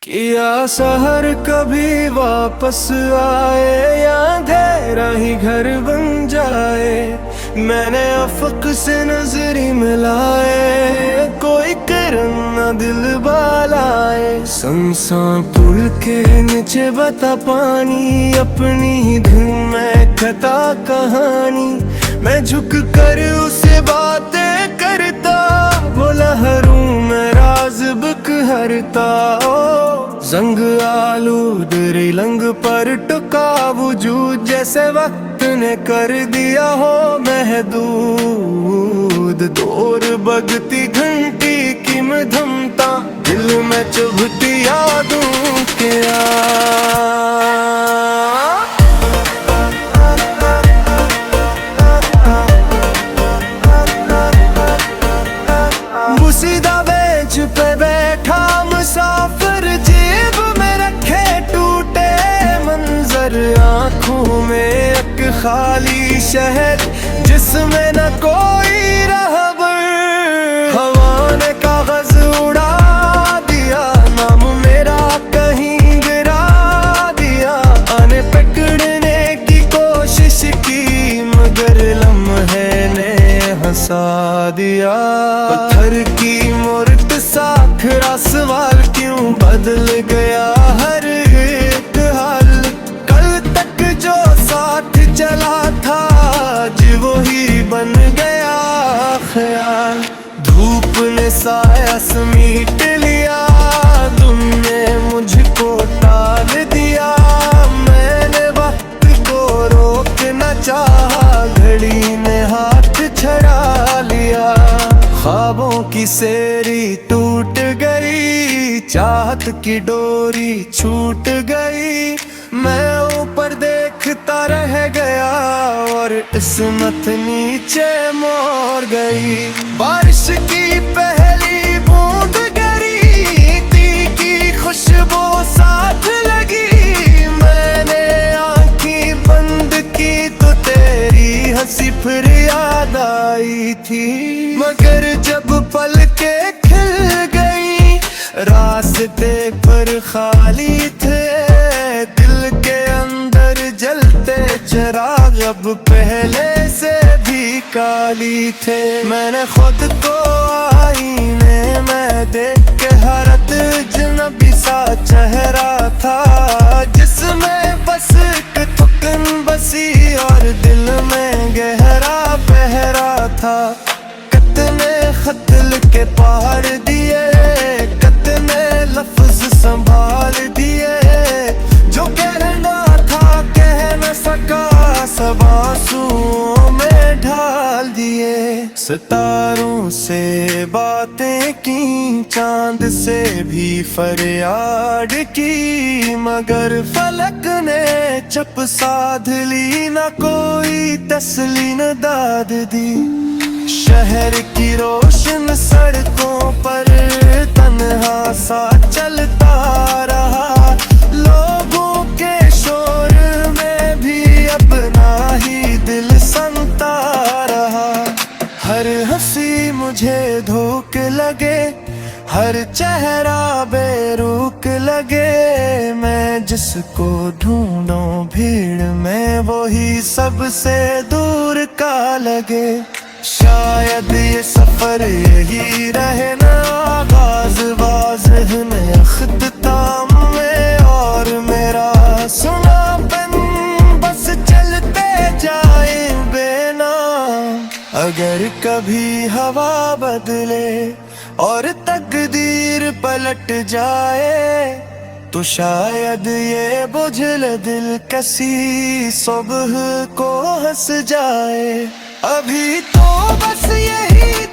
किया सहर कभी वापस आए या अंधेरा ही घर बन जाए। मैंने अफक से नजरी मिलाए, कोई करन न दिल बालाए। संसान पुल के नीचे बता पानी, अपनी ही धुन में कथा कहानी। मैं झुक कर उसे बातें करता, बोला हरूं मैं राज बुक हरता। जंग आलूद रिलंग पर टुका वजूद, जैसे वक्त ने कर दिया हो महदूद। दूर बगती घंटी की मधमता, दिल में चुभती यादों के मुसीदा बेंच पे बैठा मुसाफिर, जेब में रखे टूटे मंजर। आंखों में एक खाली शहर, जिसमें न कोई रहबर। हवा ने कागज उड़ा दिया, नाम मेरा कहीं गिरा दिया। आने पकड़ने की कोशिश की, मगर लम्हे ने हंसा दिया। पत्थर की मूर्त साखरा सवाल, क्यों बदल गया हर एक हाल। कल तक जो साथ चला था, आज वो ही बन गया ख्याल। धूप ने साया समीट लिया, तुमने मुझको टाल दिया। मैंने वक्त को रोक न चाहा, घड़ी ने हाथ छड़ा लिया। ख्वाबों की सेरी टूट गई, चाहत की डोरी छूट गई। मैं ऊपर देखता रह गया, और किस्मत नीचे मोड़ गई। बारिश की पहली बूंद गिरी, तीखी खुशबू साथ लगी। मैंने आंखें बंद की तो तेरी हंसी फिर याद आई थी। मगर जब पलकें खिल गई, रास्ते पर खाली थे। दिल के अंदर जलते चिराग अब पहले से भी काली थे। मैंने खुद को आईने में देख के हैरत, अजनबी सा चेहरा था, जिसमें बस एक थुकन बसी और दिल में गहरा पहरा था। कितने खत लिखे पहाड़ दिए, कितने लफ्ज संभाल दिए। जो कहना था कह न सका, सब आंसुओं में ढाल दिए। सितारों से बातें की, चांद से भी फरियाद की। मगर फलक ने चप साध ली, न कोई तसली न दाद दी। शहर की रोशन सड़कों पर तन्हा सा चलता रहा। लोगों के शोर में भी अपना ही दिल सुनता रहा। हर हंसी मुझे धोख लगे, हर चेहरा बेरुख लगे। मैं जिसको ढूंढूं भीड़ में, वो ही सबसे दूर का लगे। शायद ये सफर यही रहे ना, आगाज वाज़ेह अख्ताम में। और मेरा सुनापन बस चलते जाए बेनाम। अगर कभी हवा बदले और तकदीर पलट जाए, तो शायद ये बुझल दिल किसी सुबह को हंस जाए। अभी तो बस यही